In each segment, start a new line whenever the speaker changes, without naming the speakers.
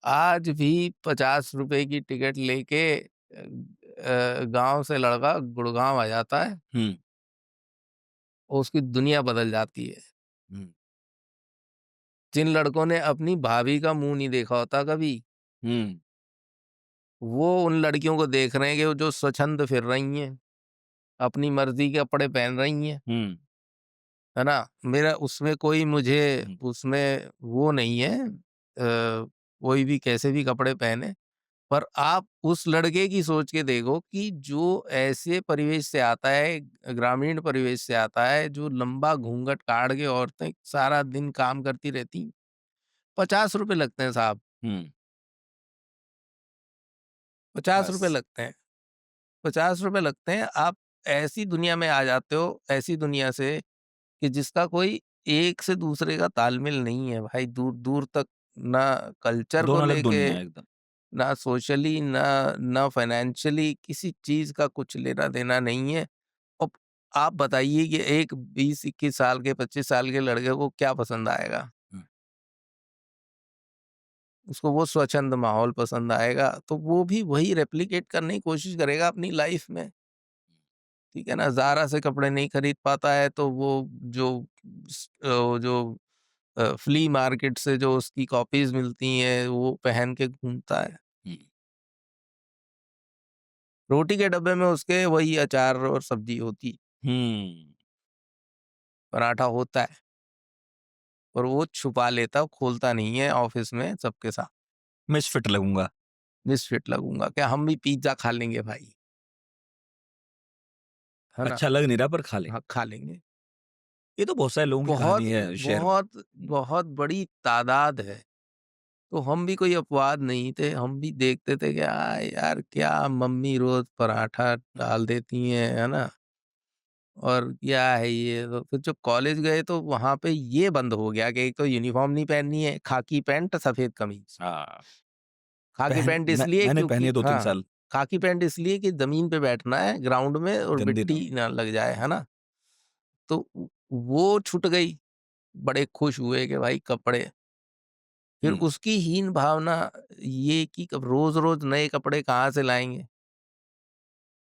आज भी 50 रुपए की टिकट लेके गाँव से लड़का गुड़गाँव आ जाता है
हुँ,
और उसकी दुनिया बदल जाती है।
हुँ,
जिन लड़कों ने अपनी भाभी का मुँह नहीं देखा होता कभी,
हुँ,
वो उन लड़कियों को देख रहे हैं कि वो जो स्वच्छंद फिर रही हैं, अपनी मर्ज़ी के कपड़े पहन रही हैं,
हुँ,
है ना? मेरा उसमें कोई मुझे
हुँ,
उसमें वो नहीं है कोई भी कैसे भी कपड़े पहने, पर आप उस लड़के की सोच के देखो कि जो ऐसे परिवेश से आता है, ग्रामीण परिवेश से आता है, जो लंबा घूंघट काट के औरतें सारा दिन काम करती रहती, 50 रुपए लगते हैं साहब,
हुँ,
50 रुपए
बस।
लगते हैं। 50 रुपए लगते हैं, आप ऐसी दुनिया में आ जाते हो, ऐसी दुनिया से कि जिसका कोई एक से दूसरे का तालमेल नहीं है भाई, दूर-दूर तक ना कल्चर को
दोनों अलग
लेके,
दुनिया है एकदम।
ना सोशली, ना फाइनेंशियली किसी चीज़ का कुछ लेना-देना नहीं है। अब आप बताइए कि एक 20-21 साल के, 25 साल के लड़के को क्या पसंद आएगा?
हुँ,
उसको वो स्वच्छंद माहौल पसंद आएगा, तो वो भी वही रेप्लिकेट करने की कोशिश करेगा अपनी लाइफ़ में। ठीक है ना? ज़ारा से कपड़े नहीं खरीद पाता है तो वो जो जो फ्ली मार्केट से जो उसकी कॉपीज़ मिलती हैं वो पहन के घूमता है।
हुँ,
रोटी के डब्बे में उसके वही अचार और सब्ज़ी होती,
हुँ,
पराठा होता है, और वो छुपा लेता, खोलता नहीं है ऑफ़िस में सबके साथ।
मिसफिट लगूँगा।
मिसफिट लगूँगा, क्या हम भी पिज़्ज़ा खा लेंगे भाई, है ना?
अच्छा लग नहीं रहा पर खा लें।
हाँ, खा लेंगे।
ये तो बहुत सारे लोगों की
बहुत
कहानी है शहर में।
बहुत
हुँ,
बहुत बड़ी तादाद है। तो हम भी कोई अपवाद नहीं थे, हम भी देखते थे कि यार क्या मम्मी रोज़ पराठा डाल देती हैं, है ना? और क्या है ये? तो फिर जब कॉलेज गए तो वहाँ पे ये बंद हो गया कि एक तो यूनिफ़ॉर्म नहीं पहननी है, खाकी पैंट, सफ़ेद कमीज़।
हाँ,
खाकी पैंट इसलिए
मैंने पहनी
क्योंकि
है 2-3
हाँ,
साल,
खाकी पैंट इसलिए कि ज़मीन पे बैठना है ग्राउंड में और
गंदी ना
मिट्टी
हो।
ना लग जाए, है ना? तो वो छूट गई, बड़े खुश हुए कि भाई कपड़े। फिर
हुँ,
उसकी हीन भावना ये कि कब रोज़-रोज़ नए कपड़े कहाँ से लाएँगे?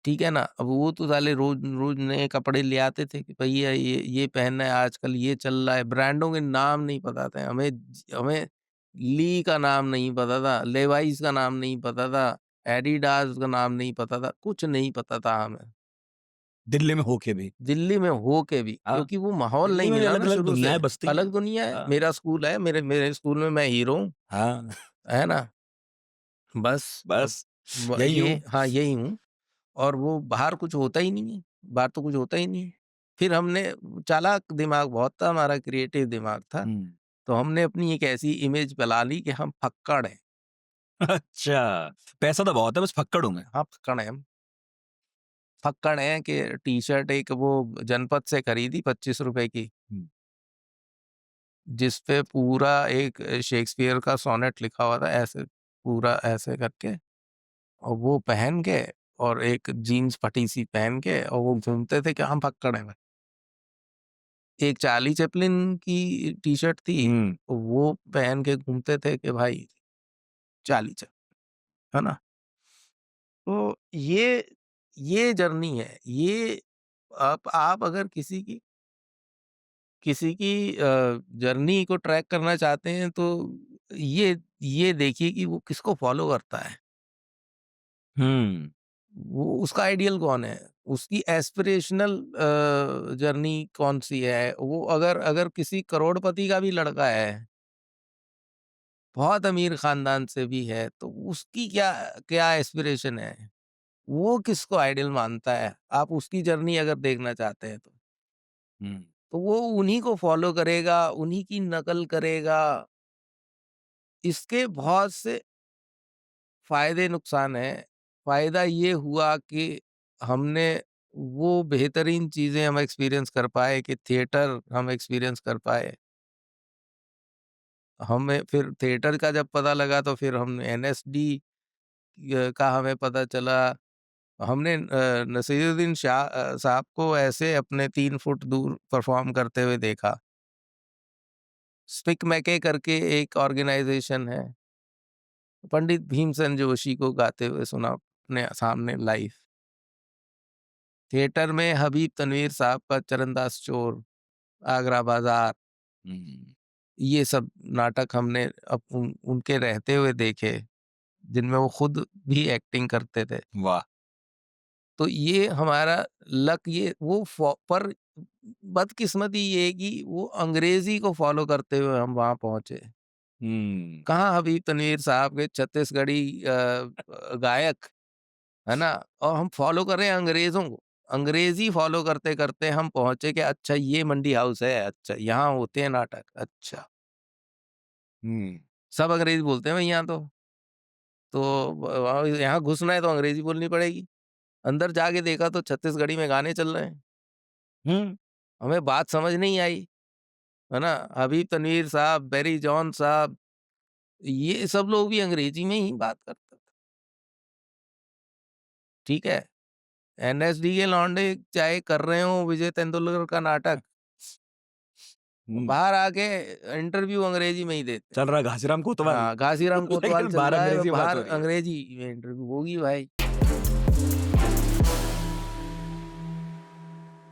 ठीक है ना? अब वो तो साले रोज़-रोज़ नए कपड़े ले आते थे कि भैया ये पहनना है आजकल, ये चल रहा है। ब्रांडों के नाम नहीं पता थे। हमें ली का नाम नहीं पता था, लेवाइस का नाम नहीं पता था, एडिडास का नाम नहीं पता था, कुछ नहीं पता था हमें।
दिल्ली में होके भी।
दिल्ली में हो के भी,
हाँ,
क्योंकि वो माहौल नहीं
दिल्ली में भी
मिला ना
अलग-अलग
शुरू से।
दुनियाएँ बसती हैं।
अलग दुनिया है,
हाँ,
मेरा स्कूल है, मेरे मेरे स्कूल में मैं हीरो हूँ,
हाँ,
है ना? बस अब
बस यही
ये
हूँ।
हाँ, यही हूँ। और वो बाहर कुछ होता ही नहीं है, बाहर तो कुछ होता ही नहीं है। फिर हमने चालाक दिमाग बहुत था हमारा, क्रिएटिव दिमाग था,
हुँ,
तो हमने अपनी एक ऐसी इमेज बना ली कि हम फक्कड़ हैं।
अच्छा, पैसा तो बहुत है बस फक्कड़ हूँ मैं।
हाँ, फक्कड़ हैं हम। फक्कड़ हैं कि टी-शर्ट एक वो जनपद से खरीदी ₹25 की,
हुँ,
जिस पे पूरा एक शेक्सपियर का सोनेट लिखा हुआ था, ऐसे पूरा ऐसे करके, और वो पहन के और एक जीन्स फटी-सी पहन के और वो घूमते थे कि हम फक्कड़ हैं। एक चार्ली चैपलिन की टी-शर्ट थी,
हुँ,
वो पहन के घूमते थे कि भाई चार्ली चैपलिन, है ना? तो ये जर्नी है। ये आप अगर किसी की जर्नी को ट्रैक करना चाहते हैं तो ये देखिए कि वो किसको फ़ॉलो करता है।
हुँ,
वो उसका आइडियल कौन है? उसकी एस्पिरेशनल जर्नी कौन-सी है? वो अगर अगर किसी करोड़पति का भी लड़का है, बहुत अमीर ख़ानदान से भी है, तो उसकी क्या क्या एस्पिरेशन है? वो किसको आइडियल मानता है? आप उसकी जर्नी अगर देखना चाहते हैं तो।
हुँ,
तो वो उन्हीं को फ़ॉलो करेगा, उन्हीं की नकल करेगा। इसके बहुत से फ़ायदे नुकसान हैं। फ़ायदा ये हुआ कि हमने वो बेहतरीन चीज़ें हम एक्सपीरियंस कर पाए कि थिएटर हम एक्सपीरियंस कर पाए। हमें फिर थिएटर का जब पता लगा तो फिर हम एनएसडी का हमें पता चला। हमने नसीरुद्दीन शाह साहब को ऐसे अपने 3 फुट दूर परफ़ॉर्म करते हुए देखा। स्पिक मैके करके एक ऑर्गेनाइज़ेशन है, पंडित भीमसेन जोशी को गाते हुए सुना अपने सामने लाइव। थिएटर में हबीब तनवीर साहब का चरणदास चोर, आगरा बाज़ार,
हुँ,
ये सब नाटक हमने उनके रहते हुए देखे, जिनमें वो खुद भी एक्टिंग करते थे।
वाह!
तो ये हमारा लक, ये वो पर बदकिस्मती ये है कि वो अंग्रेजी को फॉलो करते हुए हम वहाँ पहुँचे।
हुँ,
कहाँ हबीब तनवीर साहब के छत्तीसगढ़ी गायक, है ना? और हम फॉलो कर रहे हैं अंग्रेज़ों को। अंग्रेज़ी फॉलो करते-करते हम पहुँचे कि अच्छा ये मंडी हाउस है, अच्छा यहाँ होते हैं नाटक, अच्छा।
हुँ,
सब अंग्रेज़ी बोलते हैं भई यहाँ तो। तो वहाँ यहाँ घुसना है तो अंग्रेज़ी बोलनी पड़ेगी। अंदर जाके देखा तो छत्तीसगढ़ी में गाने चल रहे हैं।
हुँ,
हमें बात समझ नहीं आई, है ना? हबीब तनवीर साहब, बैरी जॉन साहब, ये सब लोग भी अंग्रेज़ी में ही बात करते थे, ठीक है? एनएसडी के लौंडे चाहे कर रहे हों विजय तेंदुलकर का नाटक,
हुँ,
बाहर आके इंटरव्यू अंग्रेज़ी में ही देते हैं।
चल रहा है घासीराम कोतवाल।
हाँ, घासीराम कोतवाल
लेकिन
चल
बाहर
रहा है,
अंग्रेज़ी में बात
बाहर
हो रही है।
अंग्रेज़ी में इंटरव्यू होगी भाई।